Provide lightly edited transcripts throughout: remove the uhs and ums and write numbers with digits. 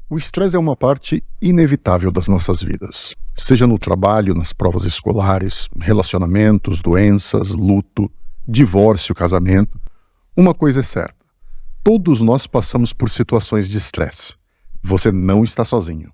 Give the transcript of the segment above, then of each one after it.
O estresse é uma parte inevitável das nossas vidas, seja no trabalho, nas provas escolares, relacionamentos, doenças, luto, divórcio, casamento. Uma coisa é certa, todos nós passamos por situações de estresse. Você não está sozinho.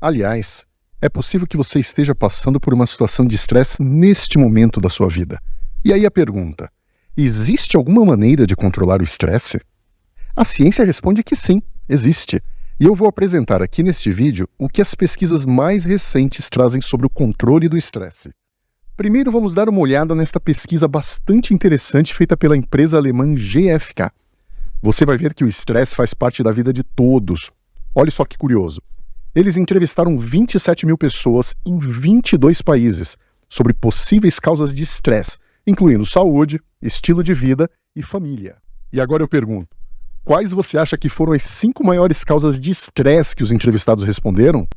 Aliás, é possível que você esteja passando por uma situação de estresse neste momento da sua vida. E aí a pergunta, existe alguma maneira de controlar o estresse? A ciência responde que sim, existe. E eu vou apresentar aqui neste vídeo o que as pesquisas mais recentes trazem sobre o controle do estresse. Primeiro vamos dar uma olhada nesta pesquisa bastante interessante feita pela empresa alemã GfK. Você vai ver que o estresse faz parte da vida de todos. Olha só que curioso. Eles entrevistaram 27 mil pessoas em 22 países sobre possíveis causas de estresse, incluindo saúde, estilo de vida e família. E agora eu pergunto, quais você acha que foram as 5 maiores causas de estresse que os entrevistados responderam?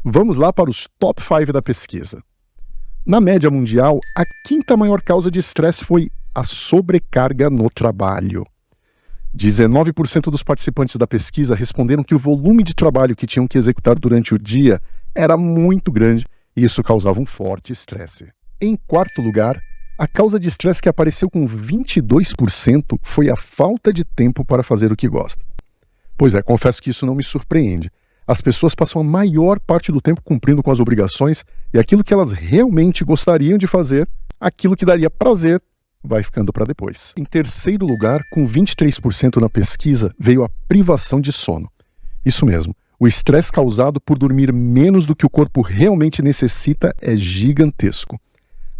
Vamos lá para os top 5 da pesquisa. Na média mundial, a 5ª maior causa de estresse foi a sobrecarga no trabalho. 19% dos participantes da pesquisa responderam que o volume de trabalho que tinham que executar durante o dia era muito grande e isso causava um forte estresse. Em 4º lugar, a causa de estresse que apareceu com 22% foi a falta de tempo para fazer o que gosta. Pois é, confesso que isso não me surpreende. As pessoas passam a maior parte do tempo cumprindo com as obrigações e aquilo que elas realmente gostariam de fazer, aquilo que daria prazer, vai ficando para depois. Em 3º lugar, com 23% na pesquisa, veio a privação de sono. Isso mesmo, o estresse causado por dormir menos do que o corpo realmente necessita é gigantesco.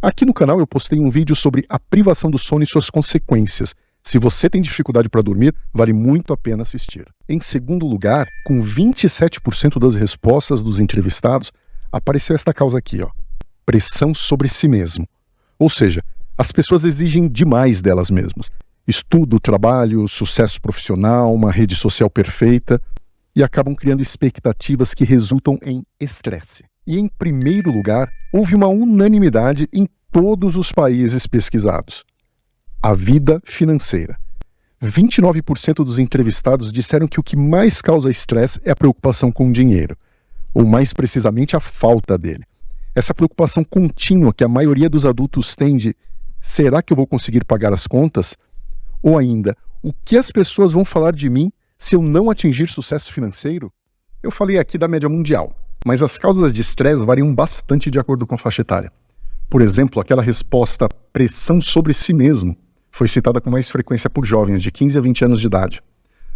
Aqui no canal eu postei um vídeo sobre a privação do sono e suas consequências. Se você tem dificuldade para dormir, vale muito a pena assistir. Em 2º lugar, com 27% das respostas dos entrevistados, apareceu esta causa aqui, pressão sobre si mesmo. Ou seja, as pessoas exigem demais delas mesmas. Estudo, trabalho, sucesso profissional, uma rede social perfeita e acabam criando expectativas que resultam em estresse. E em 1º lugar, houve uma unanimidade em todos os países pesquisados. A vida financeira. 29% dos entrevistados disseram que o que mais causa estresse é a preocupação com o dinheiro, ou mais precisamente a falta dele. Essa preocupação contínua que a maioria dos adultos tem de será que eu vou conseguir pagar as contas? Ou ainda, o que as pessoas vão falar de mim se eu não atingir sucesso financeiro? Eu falei aqui da média mundial, mas as causas de estresse variam bastante de acordo com a faixa etária. Por exemplo, aquela resposta pressão sobre si mesmo foi citada com mais frequência por jovens de 15 a 20 anos de idade.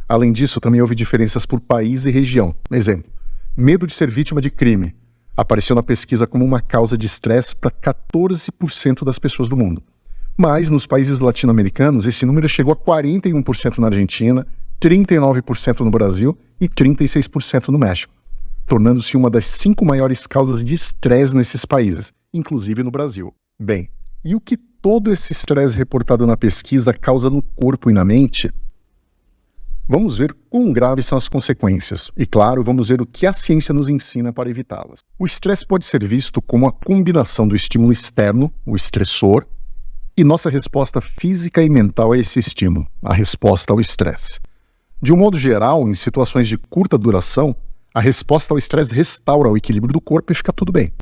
Além disso, também houve diferenças por país e região. Exemplo, medo de ser vítima de crime apareceu na pesquisa como uma causa de estresse para 14% das pessoas do mundo. Mas nos países latino-americanos, esse número chegou a 41% na Argentina, 39% no Brasil e 36% no México, tornando-se uma das 5 maiores causas de estresse nesses países, inclusive no Brasil. Bem, e o que todo esse estresse reportado na pesquisa causa no corpo e na mente? Vamos ver quão graves são as consequências e, claro, vamos ver o que a ciência nos ensina para evitá-las. O estresse pode ser visto como a combinação do estímulo externo, o estressor, e nossa resposta física e mental a esse estímulo, a resposta ao estresse. De um modo geral, em situações de curta duração, a resposta ao estresse restaura o equilíbrio do corpo e fica tudo bem.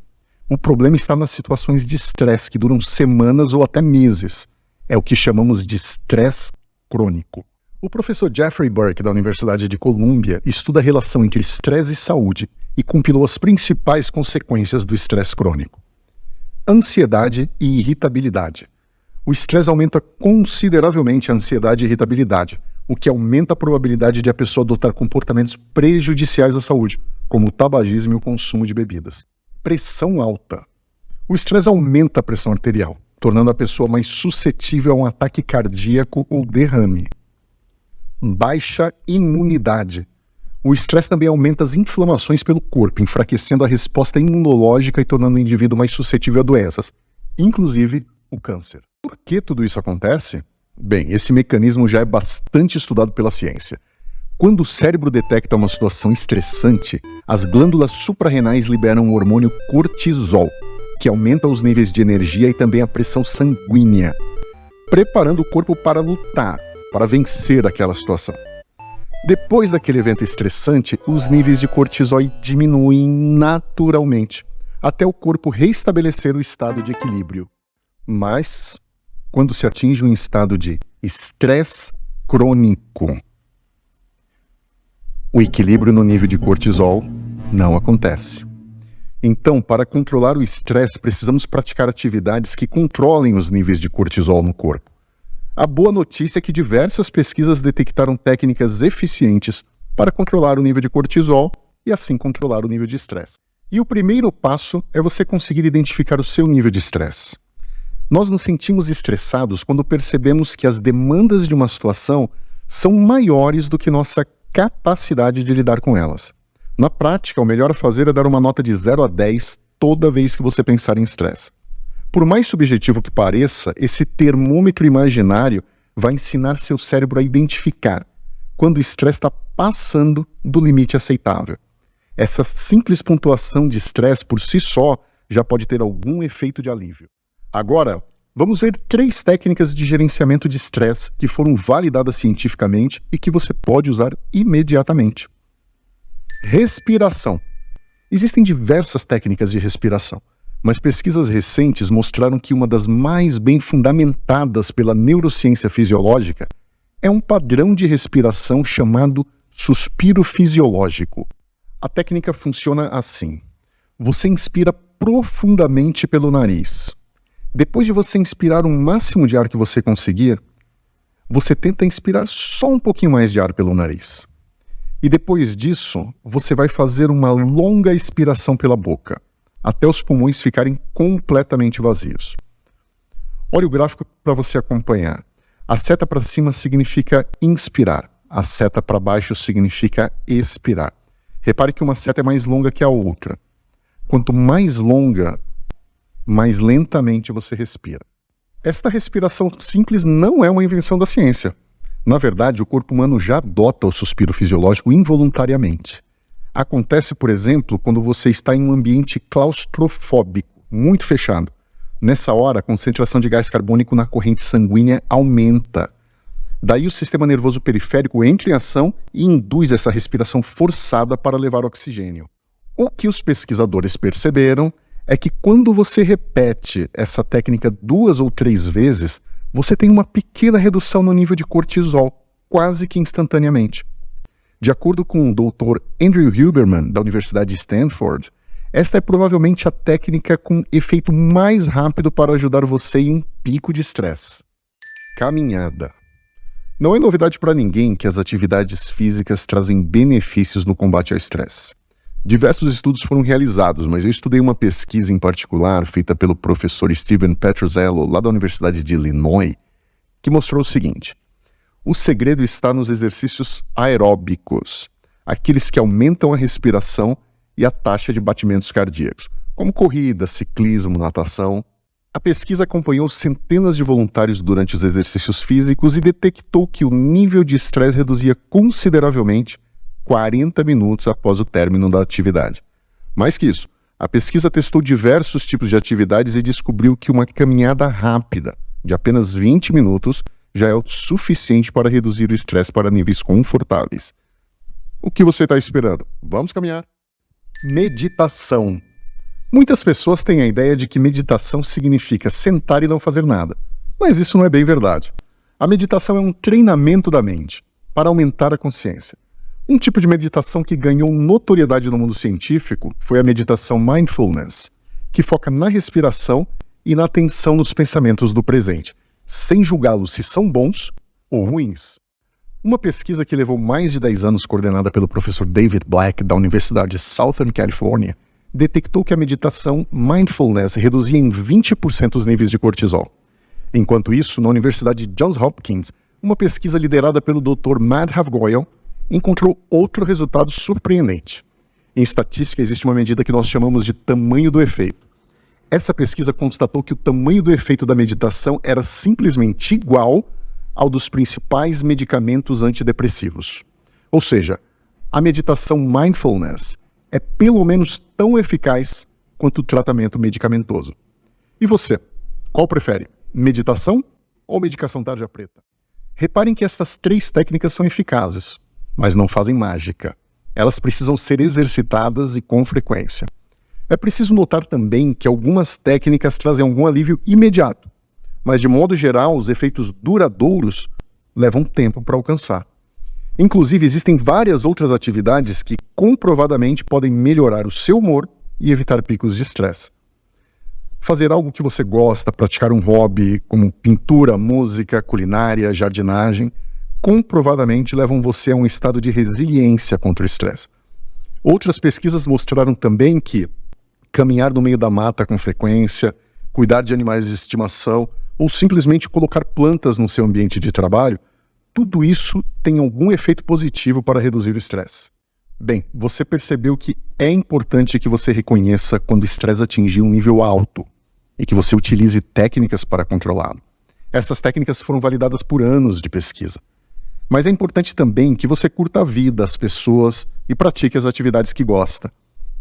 O problema está nas situações de estresse que duram semanas ou até meses. É o que chamamos de estresse crônico. O professor Jeffrey Burke, da Universidade de Colômbia, estuda a relação entre estresse e saúde e compilou as principais consequências do estresse crônico. Ansiedade e irritabilidade. O estresse aumenta consideravelmente a ansiedade e irritabilidade, o que aumenta a probabilidade de a pessoa adotar comportamentos prejudiciais à saúde, como o tabagismo e o consumo de bebidas. Pressão alta. O estresse aumenta a pressão arterial, tornando a pessoa mais suscetível a um ataque cardíaco ou derrame. Baixa imunidade. O estresse também aumenta as inflamações pelo corpo, enfraquecendo a resposta imunológica e tornando o indivíduo mais suscetível a doenças, inclusive o câncer. Por que tudo isso acontece? Bem, esse mecanismo já é bastante estudado pela ciência. Quando o cérebro detecta uma situação estressante, as glândulas suprarrenais liberam o hormônio cortisol, que aumenta os níveis de energia e também a pressão sanguínea, preparando o corpo para lutar, para vencer aquela situação. Depois daquele evento estressante, os níveis de cortisol diminuem naturalmente, até o corpo reestabelecer o estado de equilíbrio. Mas, quando se atinge um estado de estresse crônico, o equilíbrio no nível de cortisol não acontece. Então, para controlar o estresse, precisamos praticar atividades que controlem os níveis de cortisol no corpo. A boa notícia é que diversas pesquisas detectaram técnicas eficientes para controlar o nível de cortisol e assim controlar o nível de estresse. E o primeiro passo é você conseguir identificar o seu nível de estresse. Nós nos sentimos estressados quando percebemos que as demandas de uma situação são maiores do que nossa capacidade de lidar com elas. Na prática, o melhor a fazer é dar uma nota de 0 a 10 toda vez que você pensar em estresse. Por mais subjetivo que pareça, esse termômetro imaginário vai ensinar seu cérebro a identificar quando o estresse está passando do limite aceitável. Essa simples pontuação de estresse por si só já pode ter algum efeito de alívio. Agora, vamos ver 3 técnicas de gerenciamento de estresse que foram validadas cientificamente e que você pode usar imediatamente. Respiração. Existem diversas técnicas de respiração, mas pesquisas recentes mostraram que uma das mais bem fundamentadas pela neurociência fisiológica é um padrão de respiração chamado suspiro fisiológico. A técnica funciona assim. Você inspira profundamente pelo nariz. Depois de você inspirar o máximo de ar que você conseguir, você tenta inspirar só um pouquinho mais de ar pelo nariz. E depois disso, você vai fazer uma longa expiração pela boca, até os pulmões ficarem completamente vazios. Olha o gráfico para você acompanhar. A seta para cima significa inspirar, a seta para baixo significa expirar. Repare que uma seta é mais longa que a outra. Quanto mais longa, mais lentamente você respira. Esta respiração simples não é uma invenção da ciência. Na verdade, o corpo humano já adota o suspiro fisiológico involuntariamente. Acontece, por exemplo, quando você está em um ambiente claustrofóbico, muito fechado. Nessa hora, a concentração de gás carbônico na corrente sanguínea aumenta. Daí o sistema nervoso periférico entra em ação e induz essa respiração forçada para levar oxigênio. O que os pesquisadores perceberam é que quando você repete essa técnica 2 ou 3 vezes, você tem uma pequena redução no nível de cortisol, quase que instantaneamente. De acordo com o Dr. Andrew Huberman, da Universidade de Stanford, esta é provavelmente a técnica com efeito mais rápido para ajudar você em um pico de estresse. Caminhada. Não é novidade para ninguém que as atividades físicas trazem benefícios no combate ao estresse. Diversos estudos foram realizados, mas eu estudei uma pesquisa em particular feita pelo professor Steven Petrozello, lá da Universidade de Illinois, que mostrou o seguinte: o segredo está nos exercícios aeróbicos, aqueles que aumentam a respiração e a taxa de batimentos cardíacos, como corrida, ciclismo, natação. A pesquisa acompanhou centenas de voluntários durante os exercícios físicos e detectou que o nível de estresse reduzia consideravelmente 40 minutos após o término da atividade. Mais que isso, a pesquisa testou diversos tipos de atividades e descobriu que uma caminhada rápida, de apenas 20 minutos, já é o suficiente para reduzir o estresse para níveis confortáveis. O que você está esperando? Vamos caminhar! Meditação. Muitas pessoas têm a ideia de que meditação significa sentar e não fazer nada, mas isso não é bem verdade. A meditação é um treinamento da mente para aumentar a consciência. Um tipo de meditação que ganhou notoriedade no mundo científico foi a meditação mindfulness, que foca na respiração e na atenção nos pensamentos do presente, sem julgá-los se são bons ou ruins. Uma pesquisa que levou mais de 10 anos, coordenada pelo professor David Black, da Universidade de Southern California, detectou que a meditação mindfulness reduzia em 20% os níveis de cortisol. Enquanto isso, na Universidade de Johns Hopkins, uma pesquisa liderada pelo Dr. Madhav Goyal encontrou outro resultado surpreendente. Em estatística, existe uma medida que nós chamamos de tamanho do efeito. Essa pesquisa constatou que o tamanho do efeito da meditação era simplesmente igual ao dos principais medicamentos antidepressivos. Ou seja, a meditação mindfulness é pelo menos tão eficaz quanto o tratamento medicamentoso. E você, qual prefere? Meditação ou medicação tarja preta? Reparem que estas 3 técnicas são eficazes, mas não fazem mágica. Elas precisam ser exercitadas e com frequência. É preciso notar também que algumas técnicas trazem algum alívio imediato, mas de modo geral, os efeitos duradouros levam tempo para alcançar. Inclusive, existem várias outras atividades que comprovadamente podem melhorar o seu humor e evitar picos de estresse. Fazer algo que você gosta, praticar um hobby como pintura, música, culinária, jardinagem, comprovadamente levam você a um estado de resiliência contra o estresse. Outras pesquisas mostraram também que caminhar no meio da mata com frequência, cuidar de animais de estimação ou simplesmente colocar plantas no seu ambiente de trabalho, tudo isso tem algum efeito positivo para reduzir o estresse. Bem, você percebeu que é importante que você reconheça quando o estresse atingir um nível alto e que você utilize técnicas para controlá-lo. Essas técnicas foram validadas por anos de pesquisa. Mas é importante também que você curta a vida, as pessoas e pratique as atividades que gosta.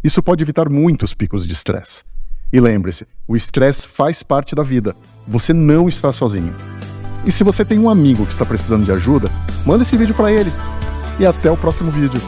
Isso pode evitar muitos picos de estresse. E lembre-se, o estresse faz parte da vida. Você não está sozinho. E se você tem um amigo que está precisando de ajuda, manda esse vídeo para ele. E até o próximo vídeo.